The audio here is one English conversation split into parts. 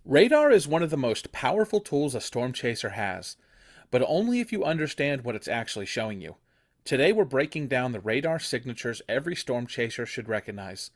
Radar is one of the most powerful tools a storm chaser has, but only if you understand what it's actually showing you. Today we're breaking down the radar signatures every storm chaser should recognize.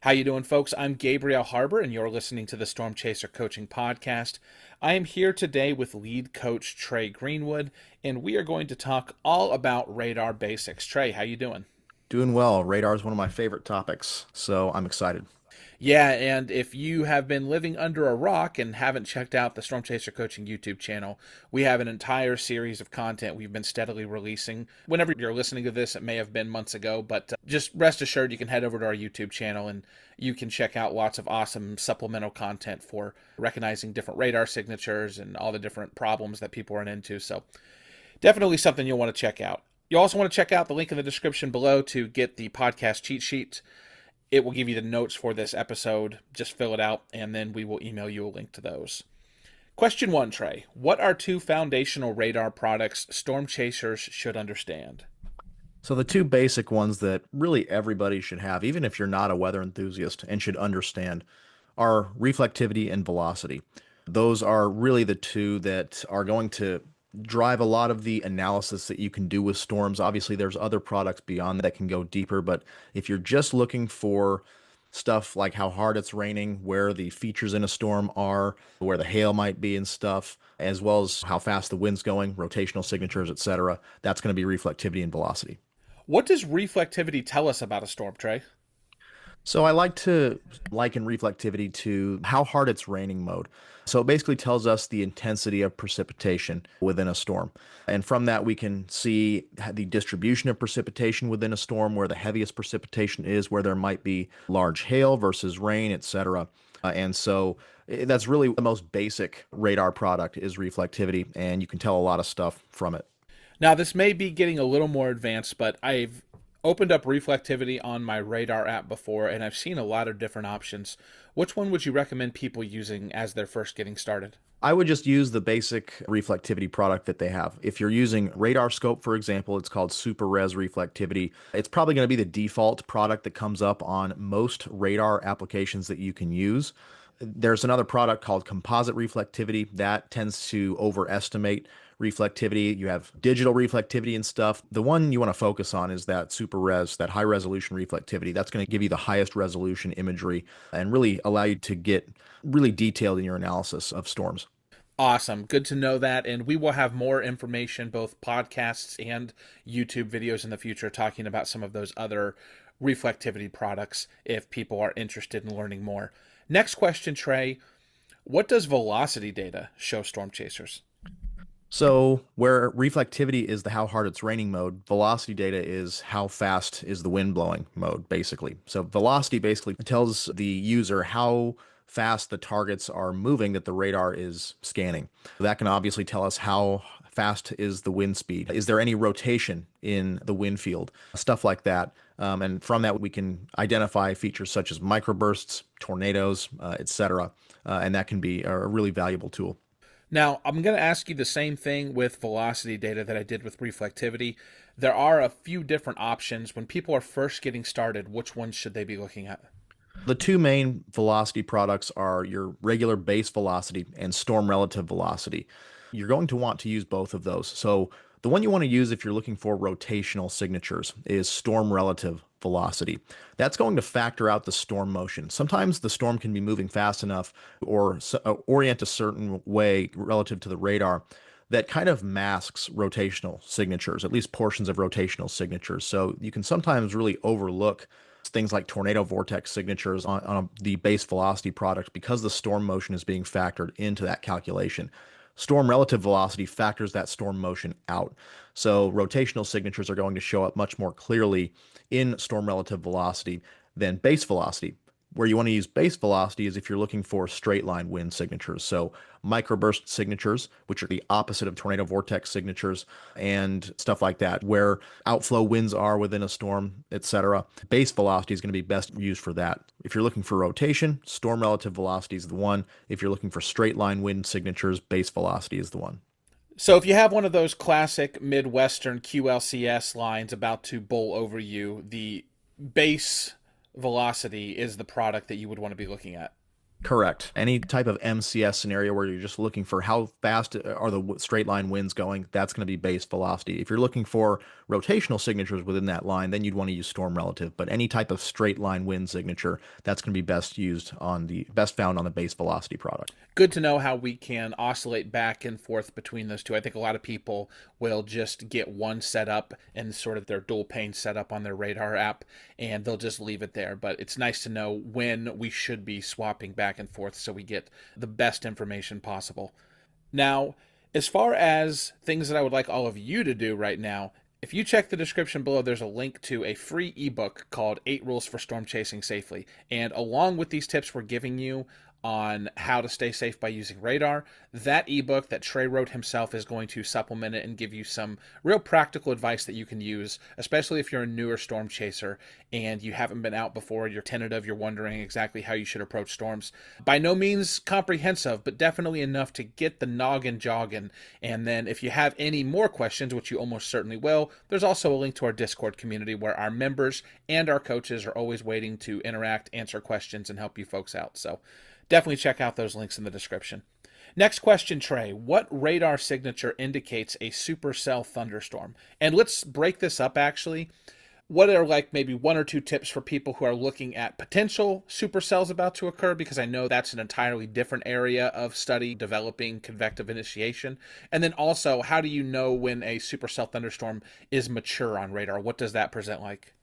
How you doing, folks? I'm Gabriel Harber, and you're listening to the Storm Chaser Coaching Podcast. I am here today with Lead Coach Trey Greenwood, and we are going to talk all about radar basics. Trey, how you doing? Doing well. Radar is one of my favorite topics, so I'm excited. Yeah, and if you have been living under a rock and haven't checked out the Storm Chaser Coaching YouTube channel, we have an entire series of content we've been steadily releasing. Whenever you're listening to this, it may have been months ago, but just rest assured you can head over to our YouTube channel and you can check out lots of awesome supplemental content for recognizing different radar signatures and all the different problems that people run into. So definitely something you'll want to check out. You also want to check out the link in the description below to get the podcast cheat sheet. It will give you the notes for this episode. Just fill it out, and then we will email you a link to those. Question one, Trey. What are two foundational radar products storm chasers should understand? So the two basic ones that really everybody should have, even if you're not a weather enthusiast and should understand, are reflectivity and velocity. Those are really the two that are going to drive a lot of the analysis that you can do with storms. Obviously, there's other products beyond that can go deeper, but if you're just looking for stuff like how hard it's raining, where the features in a storm are, where the hail might be and stuff, as well as how fast the wind's going, rotational signatures, etc., that's going to be reflectivity and velocity. What does reflectivity tell us about a storm, Trey? So I like to liken reflectivity to how hard it's raining mode. So it basically tells us the intensity of precipitation within a storm. And from that, we can see the distribution of precipitation within a storm, where the heaviest precipitation is, where there might be large hail versus rain, etc. And so that's really the most basic radar product is reflectivity, and you can tell a lot of stuff from it. Now, this may be getting a little more advanced, but I've opened up reflectivity on my radar app before, and I've seen a lot of different options. Which one would you recommend people using as they're first getting started? I would just use the basic reflectivity product that they have. If you're using radar scope, for example, it's called Super Res Reflectivity. It's probably going to be the default product that comes up on most radar applications that you can use. There's another product called Composite Reflectivity that tends to overestimate reflectivity. You have digital reflectivity and stuff. The one you want to focus on is that super res, that high resolution reflectivity. That's going to give you the highest resolution imagery and really allow you to get really detailed in your analysis of storms. Awesome. Good to know that. And we will have more information, both podcasts and YouTube videos in the future, talking about some of those other reflectivity products if people are interested in learning more. Next question, Trey. What does velocity data show storm chasers? So, where reflectivity is the how hard it's raining mode, velocity data is how fast is the wind blowing mode, basically. So, velocity basically tells the user how fast the targets are moving that the radar is scanning. That can obviously tell us how fast is the wind speed. Is there any rotation in the wind field? Stuff like that. And from that, we can identify features such as microbursts, tornadoes, etc. And that can be a really valuable tool. Now, I'm going to ask you the same thing with velocity data that I did with reflectivity. There are a few different options. When people are first getting started, which ones should they be looking at? The two main velocity products are your regular base velocity and storm relative velocity. You're going to want to use both of those. So the one you want to use if you're looking for rotational signatures is storm relative velocity. That's going to factor out the storm motion. Sometimes the storm can be moving fast enough or orient a certain way relative to the radar that kind of masks rotational signatures, at least portions of rotational signatures. So you can sometimes really overlook things like tornado vortex signatures on the base velocity product because the storm motion is being factored into that calculation. Storm relative velocity factors that storm motion out. So rotational signatures are going to show up much more clearly in storm relative velocity than base velocity. Where you want to use base velocity is if you're looking for straight line wind signatures. So microburst signatures, which are the opposite of tornado vortex signatures and stuff like that, where outflow winds are within a storm, etc. Base velocity is going to be best used for that. If you're looking for rotation, storm relative velocity is the one. If you're looking for straight line wind signatures, base velocity is the one. So if you have one of those classic Midwestern QLCS lines about to bowl over you, the base velocity is the product that you would want to be looking at. Correct. Any type of MCS scenario where you're just looking for how fast are the straight line winds going, that's going to be base velocity. If you're looking for rotational signatures within that line, then you'd want to use storm relative. But any type of straight line wind signature, that's going to be best found on the base velocity product. Good to know how we can oscillate back and forth between those two. I think a lot of people will just get one set up and sort of their dual pane set up on their radar app, and they'll just leave it there. But it's nice to know when we should be swapping back and forth so we get the best information possible. Now, as far as things that I would like all of you to do right now, if you check the description below, there's a link to a free ebook called 8 Rules for Storm Chasing Safely. And along with these tips we're giving you on how to stay safe by using radar, that ebook that Trey wrote himself is going to supplement it and give you some real practical advice that you can use, especially if you're a newer storm chaser and you haven't been out before, you're tentative, you're wondering exactly how you should approach storms. By no means comprehensive, but definitely enough to get the noggin jogging. And then if you have any more questions, which you almost certainly will, there's also a link to our Discord community where our members and our coaches are always waiting to interact, answer questions, and help you folks out. So definitely check out those links in the description. Next question, Trey. What radar signature indicates a supercell thunderstorm? And let's break this up actually. What are like maybe one or two tips for people who are looking at potential supercells about to occur? Because I know that's an entirely different area of study, developing convective initiation. And then also, how do you know when a supercell thunderstorm is mature on radar? What does that present like?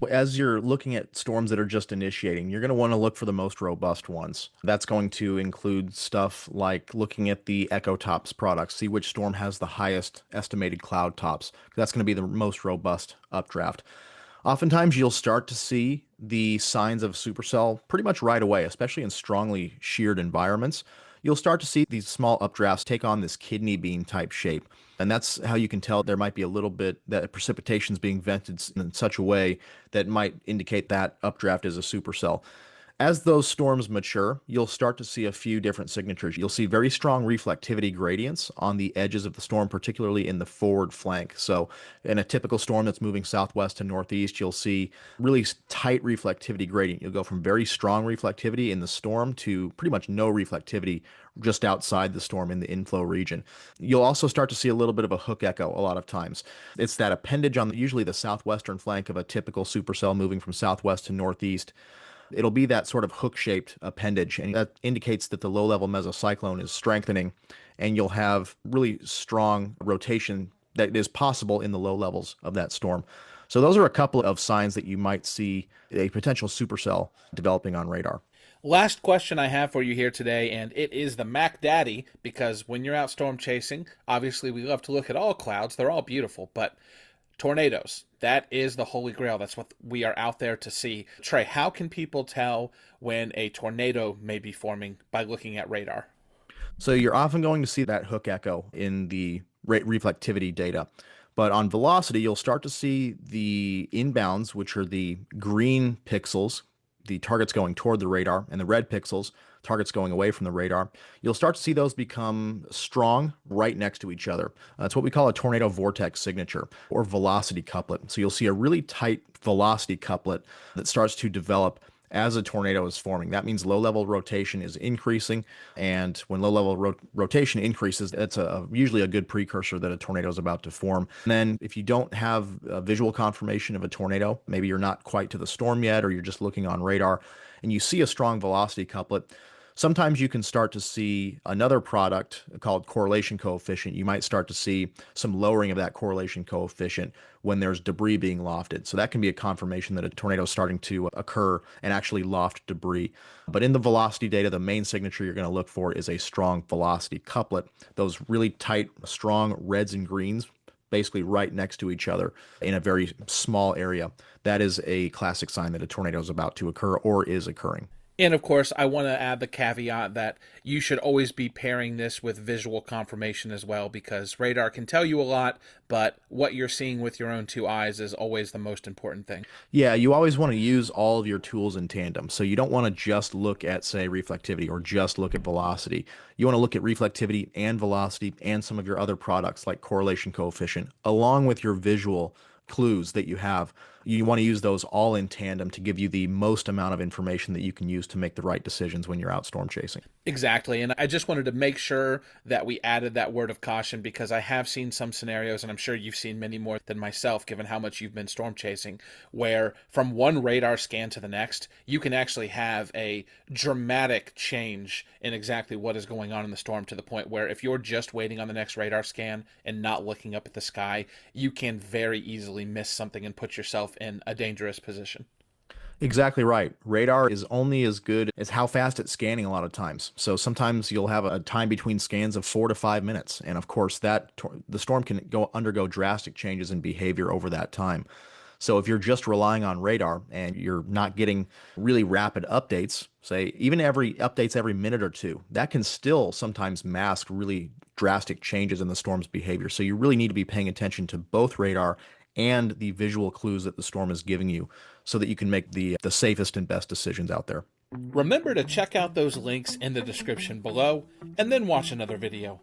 As you're looking at storms that are just initiating, you're going to want to look for the most robust ones. That's going to include stuff like looking at the Echo Tops products, see which storm has the highest estimated cloud tops. That's going to be the most robust updraft. Oftentimes, you'll start to see the signs of supercell pretty much right away, especially in strongly sheared environments. You'll start to see these small updrafts take on this kidney bean type shape. And that's how you can tell there might be a little bit that precipitation is being vented in such a way that might indicate that updraft is a supercell. As those storms mature, you'll start to see a few different signatures. You'll see very strong reflectivity gradients on the edges of the storm, particularly in the forward flank. So, in a typical storm that's moving southwest to northeast, you'll see really tight reflectivity gradient. You'll go from very strong reflectivity in the storm to pretty much no reflectivity just outside the storm in the inflow region. You'll also start to see a little bit of a hook echo a lot of times. It's that appendage on usually the southwestern flank of a typical supercell moving from southwest to northeast. It'll be that sort of hook-shaped appendage, and that indicates that the low-level mesocyclone is strengthening, and you'll have really strong rotation that is possible in the low levels of that storm. So those are a couple of signs that you might see a potential supercell developing on radar. Last question I have for you here today, and it is the Mac Daddy, because when you're out storm chasing, obviously we love to look at all clouds. They're all beautiful, but tornadoes, that is the holy grail. That's what we are out there to see. Trey, how can people tell when a tornado may be forming by looking at radar? So you're often going to see that hook echo in the reflectivity data. But on velocity, you'll start to see the inbounds, which are the green pixels, the targets going toward the radar, and the red pixels, targets going away from the radar. You'll start to see those become strong right next to each other. That's what we call a tornado vortex signature or velocity couplet. So you'll see a really tight velocity couplet that starts to develop as a tornado is forming. That means low-level rotation is increasing, and when low-level rotation increases, that's usually a good precursor that a tornado is about to form. And then if you don't have a visual confirmation of a tornado, maybe you're not quite to the storm yet, or you're just looking on radar, and you see a strong velocity couplet, sometimes you can start to see another product called correlation coefficient. You might start to see some lowering of that correlation coefficient when there's debris being lofted. So that can be a confirmation that a tornado is starting to occur and actually loft debris. But in the velocity data, the main signature you're going to look for is a strong velocity couplet. Those really tight, strong reds and greens basically right next to each other in a very small area. That is a classic sign that a tornado is about to occur or is occurring. And of course, I want to add the caveat that you should always be pairing this with visual confirmation as well, because radar can tell you a lot, but what you're seeing with your own two eyes is always the most important thing. Yeah, you always want to use all of your tools in tandem. So you don't want to just look at, say, reflectivity or just look at velocity. You want to look at reflectivity and velocity and some of your other products like correlation coefficient, along with your visual clues that you have. You want to use those all in tandem to give you the most amount of information that you can use to make the right decisions when you're out storm chasing. Exactly. And I just wanted to make sure that we added that word of caution, because I have seen some scenarios, and I'm sure you've seen many more than myself, given how much you've been storm chasing, where from one radar scan to the next, you can actually have a dramatic change in exactly what is going on in the storm, to the point where if you're just waiting on the next radar scan and not looking up at the sky, you can very easily miss something and put yourself in a dangerous position. Exactly right. Radar is only as good as how fast it's scanning a lot of times. So sometimes you'll have a time between scans of 4 to 5 minutes. And of course, the storm can undergo drastic changes in behavior over that time. So if you're just relying on radar and you're not getting really rapid updates, say even every updates every minute or two, that can still sometimes mask really drastic changes in the storm's behavior. So you really need to be paying attention to both radar and the visual clues that the storm is giving you so that you can make the safest and best decisions out there. Remember to check out those links in the description below, and then watch another video.